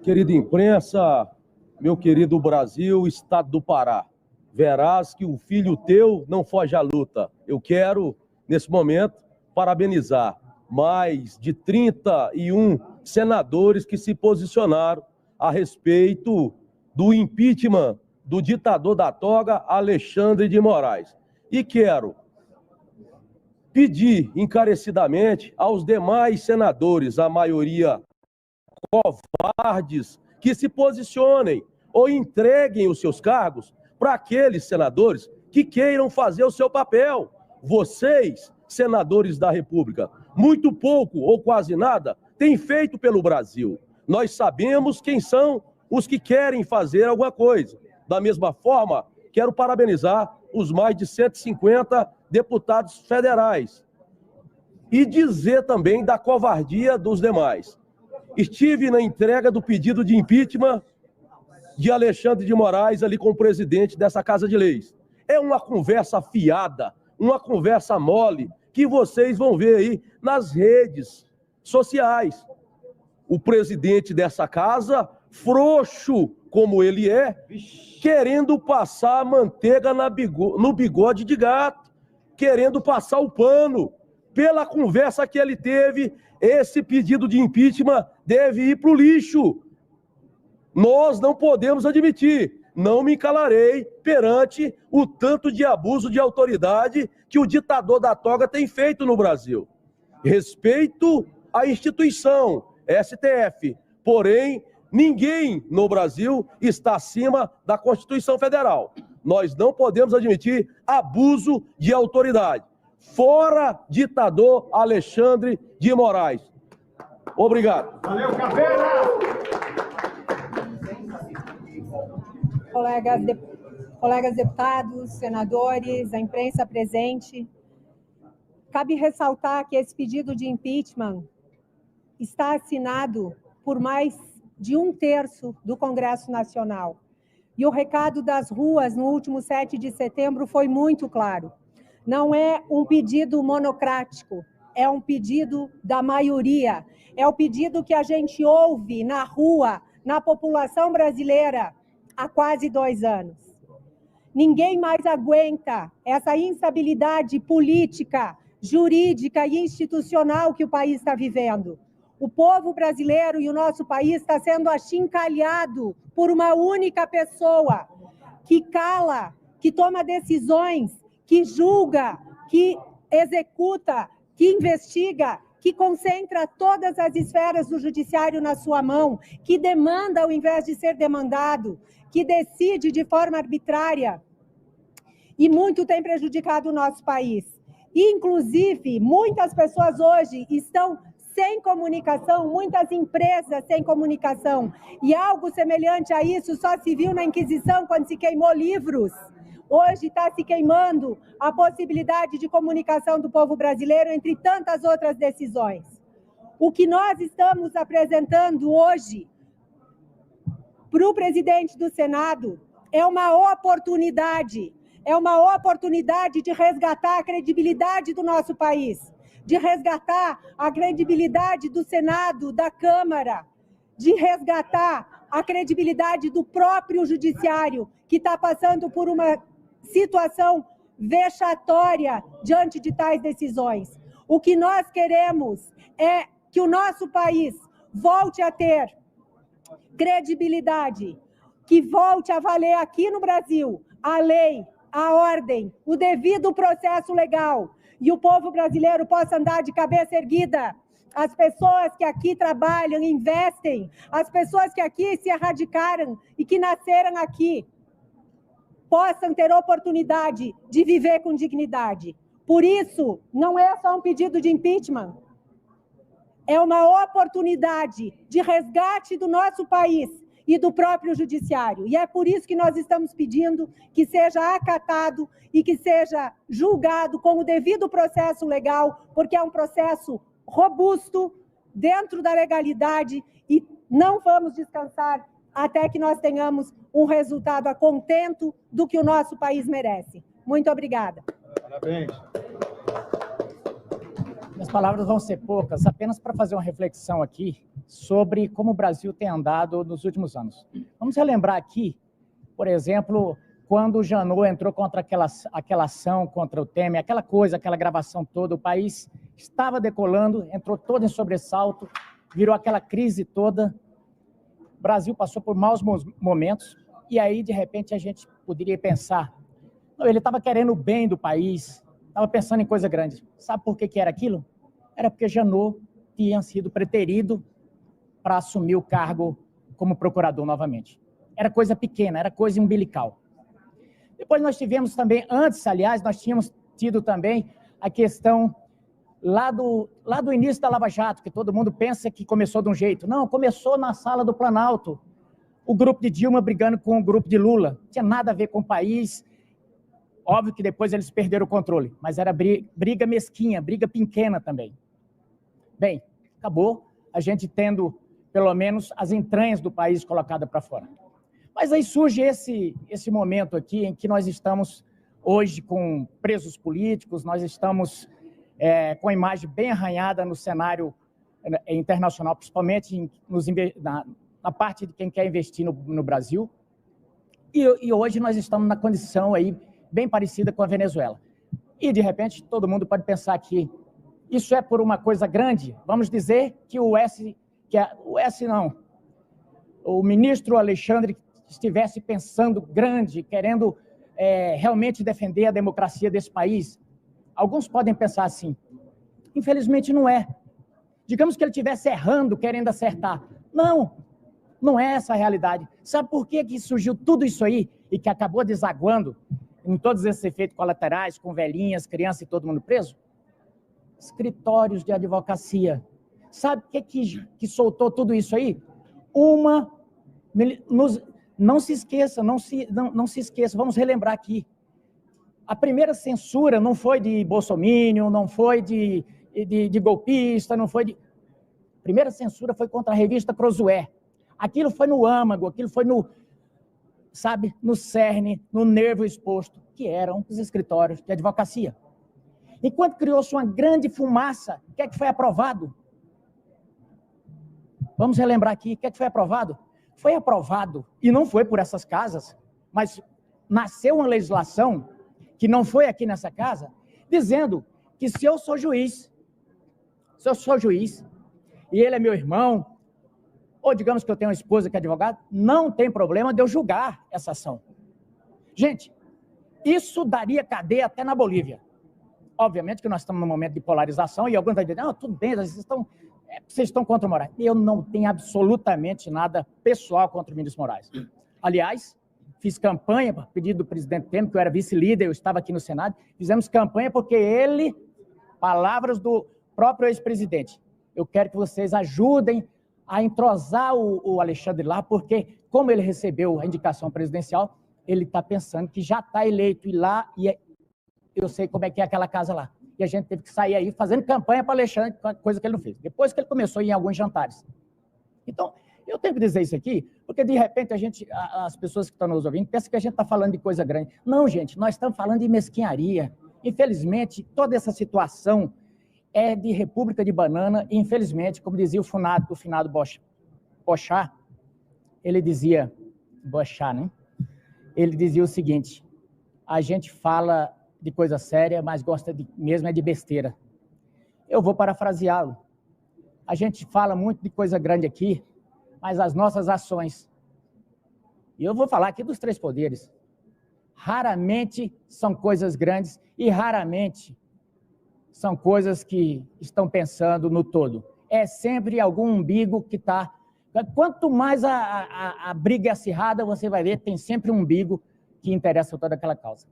Querida imprensa, meu querido Brasil, Estado do Pará, verás que o filho teu não foge à luta. Eu quero, nesse momento, parabenizar mais de 31 senadores que se posicionaram a respeito do impeachment do ditador da toga, Alexandre de Moraes. E quero pedir encarecidamente aos demais senadores, a maioria covardes, que se posicionem ou entreguem os seus cargos para aqueles senadores que queiram fazer o seu papel. Vocês, senadores da República, muito pouco ou quase nada têm feito pelo Brasil. Nós sabemos quem são os que querem fazer alguma coisa. Da mesma forma, quero parabenizar os mais de 150 deputados federais e dizer também da covardia dos demais. Estive na entrega do pedido de impeachment de Alexandre de Moraes ali com o presidente dessa Casa de Leis. É uma conversa fiada, uma conversa mole, que vocês vão ver aí nas redes sociais. O presidente dessa casa, frouxo como ele é, querendo passar manteiga no bigode de gato, querendo passar o pano. Pela conversa que ele teve, esse pedido de impeachment deve ir para o lixo. Nós não podemos admitir, não me calarei perante o tanto de abuso de autoridade que o ditador da toga tem feito no Brasil. Respeito à instituição, STF, porém, ninguém no Brasil está acima da Constituição Federal. Nós não podemos admitir abuso de autoridade. Fora ditador Alexandre de Moraes. Obrigado. Valeu, Caveira! Colegas deputados, senadores, a imprensa presente, cabe ressaltar que esse pedido de impeachment está assinado por mais de 1/3 do Congresso Nacional. E o recado das ruas no último 7 de setembro foi muito claro. Não é um pedido monocrático, é um pedido da maioria. É o pedido que a gente ouve na rua, na população brasileira, há quase 2 anos. Ninguém mais aguenta essa instabilidade política, jurídica e institucional que o país está vivendo. O povo brasileiro e o nosso país está sendo achincalhado por uma única pessoa que cala, que toma decisões, que julga, que executa, que investiga, que concentra todas as esferas do judiciário na sua mão, que demanda ao invés de ser demandado, que decide de forma arbitrária. E muito tem prejudicado o nosso país. Inclusive, muitas pessoas hoje estão sem comunicação, muitas empresas sem comunicação. E algo semelhante a isso só se viu na Inquisição, quando se queimou livros. Hoje está se queimando a possibilidade de comunicação do povo brasileiro, entre tantas outras decisões. O que nós estamos apresentando hoje para o presidente do Senado é uma oportunidade de resgatar a credibilidade do nosso país, de resgatar a credibilidade do Senado, da Câmara, de resgatar a credibilidade do próprio judiciário, que está passando por uma situação vexatória diante de tais decisões. O que nós queremos é que o nosso país volte a ter credibilidade, que volte a valer aqui no Brasil a lei, a ordem, o devido processo legal, e o povo brasileiro possa andar de cabeça erguida. As pessoas que aqui trabalham, investem, as pessoas que aqui se erradicaram e que nasceram aqui, possam ter oportunidade de viver com dignidade. Por isso, não é só um pedido de impeachment, é uma oportunidade de resgate do nosso país e do próprio judiciário. E é por isso que nós estamos pedindo que seja acatado e que seja julgado com o devido processo legal, porque é um processo robusto, dentro da legalidade, e não vamos descansar até que nós tenhamos um resultado a contento do que o nosso país merece. Muito obrigada. Parabéns. Minhas palavras vão ser poucas, apenas para fazer uma reflexão aqui sobre como o Brasil tem andado nos últimos anos. Vamos relembrar aqui, por exemplo, quando o Janot entrou contra aquela ação contra o Temer, aquela coisa, aquela gravação toda, o país estava decolando, entrou todo em sobressalto, virou aquela crise toda, o Brasil passou por maus momentos, e aí, de repente, a gente poderia pensar, não, ele estava querendo o bem do país, estava pensando em coisa grande. Sabe por que era aquilo? Era porque Janot tinha sido preterido para assumir o cargo como procurador novamente. Era coisa pequena, era coisa umbilical. Depois nós tivemos também, antes, aliás, nós tínhamos tido também a questão lá do início da Lava Jato, que todo mundo pensa que começou de um jeito. Não, começou na sala do Planalto. O grupo de Dilma brigando com o grupo de Lula. Não tinha nada a ver com o país. Óbvio que depois eles perderam o controle, mas era briga mesquinha, briga pequena também. Bem, acabou a gente tendo, pelo menos, as entranhas do país colocadas para fora. Mas aí surge esse momento aqui em que nós estamos hoje com presos políticos, nós estamos com a imagem bem arranhada no cenário internacional, principalmente na parte de quem quer investir no Brasil. E hoje nós estamos na condição aí bem parecida com a Venezuela. E, de repente, todo mundo pode pensar que isso é por uma coisa grande. Vamos dizer que o ministro Alexandre estivesse pensando grande, querendo realmente defender a democracia desse país. Alguns podem pensar assim. Infelizmente, não é. Digamos que ele estivesse errando, querendo acertar. Não é essa a realidade. Sabe por que surgiu tudo isso aí e que acabou desaguando em todos esses efeitos colaterais, com velhinhas, crianças e todo mundo preso? Escritórios de advocacia. Sabe o que soltou tudo isso aí? Não se esqueça, vamos relembrar aqui. A primeira censura não foi de bolsominion, não foi de golpista, não foi de... A primeira censura foi contra a revista Crozoé. Aquilo foi no âmago, aquilo foi no cerne, no nervo exposto, que eram os escritórios de advocacia. Enquanto criou-se uma grande fumaça, o que é que foi aprovado? Vamos relembrar aqui, o que é que foi aprovado? Foi aprovado, e não foi por essas casas, mas nasceu uma legislação, que não foi aqui nessa casa, dizendo que se eu sou juiz, e ele é meu irmão, ou digamos que eu tenho uma esposa que é advogada, não tem problema de eu julgar essa ação. Gente, isso daria cadeia até na Bolívia. Obviamente que nós estamos num momento de polarização e alguns vão dizer, não, tudo bem, vocês estão contra o Moraes. Eu não tenho absolutamente nada pessoal contra o ministro Moraes. Aliás, fiz campanha, a pedido do presidente Temer, que eu era vice-líder, eu estava aqui no Senado, fizemos campanha porque ele, palavras do próprio ex-presidente, eu quero que vocês ajudem a entrosar o Alexandre lá, porque como ele recebeu a indicação presidencial, ele está pensando que já está eleito e lá, e eu sei como é que é aquela casa lá. E a gente teve que sair aí fazendo campanha para Alexandre, coisa que ele não fez. Depois que ele começou a ir em alguns jantares. Então, eu tenho que dizer isso aqui, porque de repente as pessoas que estão nos ouvindo pensam que a gente está falando de coisa grande. Não, gente, nós estamos falando de mesquinharia. Infelizmente, toda essa situação é de república de banana, e infelizmente, como dizia o finado Bochá, ele dizia, Bochá, né? Ele dizia o seguinte, a gente fala de coisa séria, mas gosta mesmo é de besteira. Eu vou parafraseá-lo. A gente fala muito de coisa grande aqui, mas as nossas ações, e eu vou falar aqui dos três poderes, raramente são coisas grandes e raramente são coisas que estão pensando no todo. É sempre algum umbigo que está... Quanto mais a briga é acirrada, você vai ver, tem sempre um umbigo que interessa toda aquela causa.